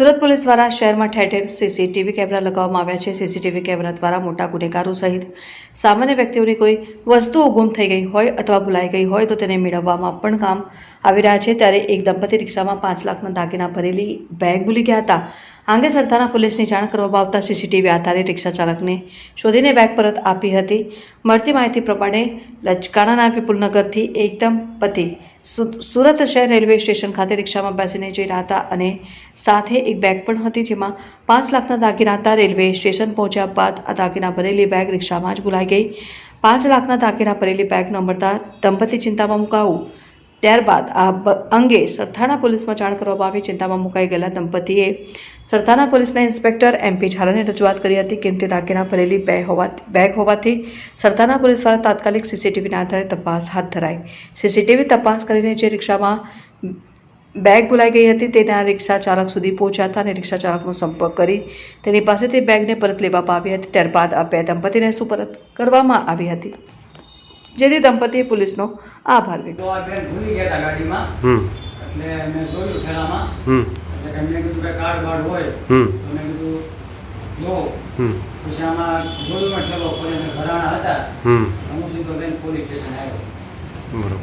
Surat police દ્વારા શહેરમાં ઠેર ઠેર સીસીટીવી કેમેરા લગાવવામાં આવ્યા છે। સીસીટીવી કેમેરા દ્વારા મોટા ગુનેગારો સહિત સામાન્ય વ્યક્તિઓની કોઈ વસ્તુઓ ગુમ થઈ ગઈ હોય અથવા ભૂલાઈ ગઈ હોય તો તેને મેળવવામાં પણ કામ આવી રહ્યા છે। ત્યારે એક દંપતી રિક્ષામાં 5 લાખના દાગીના ભરેલી બેગ ભૂલી ગયા હતા। આ અંગે સરથાણા પોલીસની જાણ કરવામાં આવતા સીસીટીવી આધારે રિક્ષા ચાલકને શોધીને બેગ પરત આપી હતી। મળતી માહિતી પ્રમાણે લચકાણાના વિપુલનગરથી એક દંપતી સુરત શહેર રેલવે સ્ટેશન ખાતે રિક્ષામાં બેસીને જઈ રહ્યા હતા અને સાથે એક બેગ પણ હતી જેમાં 5 લાખના દાગીના હતા। રેલવે સ્ટેશન પહોંચ્યા બાદ આ દાગીના ભરેલી બેગ રિક્ષામાં જ ભૂલાઈ ગઈ। 5 લાખના દાગીના ભરેલી બેગ ન મળતા દંપતી ચિંતામાં મુકાયું। ત્યારબાદ આ અંગે સરથાણા પોલીસમાં જાણ કરવામાં આવી। ચિંતામાં મુકાઈ ગયેલા દંપતીએ સરથાણા પોલીસના ઇન્સ્પેક્ટર MP ઝાલાને રજૂઆત કરી હતી। કિંમતી દાગીના ભરેલી બેગ હોવાથી સરથાણા પોલીસ દ્વારા તાત્કાલિક સીસીટીવીના આધારે તપાસ હાથ ધરાઈ। સીસીટીવી તપાસ કરીને જે રિક્ષામાં બેગ ભૂલાઈ ગઈ હતી તેના રિક્ષા ચાલક સુધી પહોંચ્યા હતા અને રિક્ષા ચાલકનો સંપર્ક કરી તેની પાસેથી બેગને પરત લેવામાં આવી હતી। ત્યારબાદ આ બે દંપતીને સુપરત કરવામાં આવી હતી, જેથી દંપતીએ પોલીસનો આભાર વ્યક્ત કર્યો। ભૂલી ગયા હતા ગાડીમાં, એટલે મેં જોયું ઠેલામાં, એટલે મેં કીધું કે કાર્ડ બાર્ડ હોય તો મેં કીધું જો પછી આમાં જોયું મેં ઠેલો કરીને ઘરાણા હતા, હું સીધો લઈને પોલીસ સ્ટેશન આવ્યો।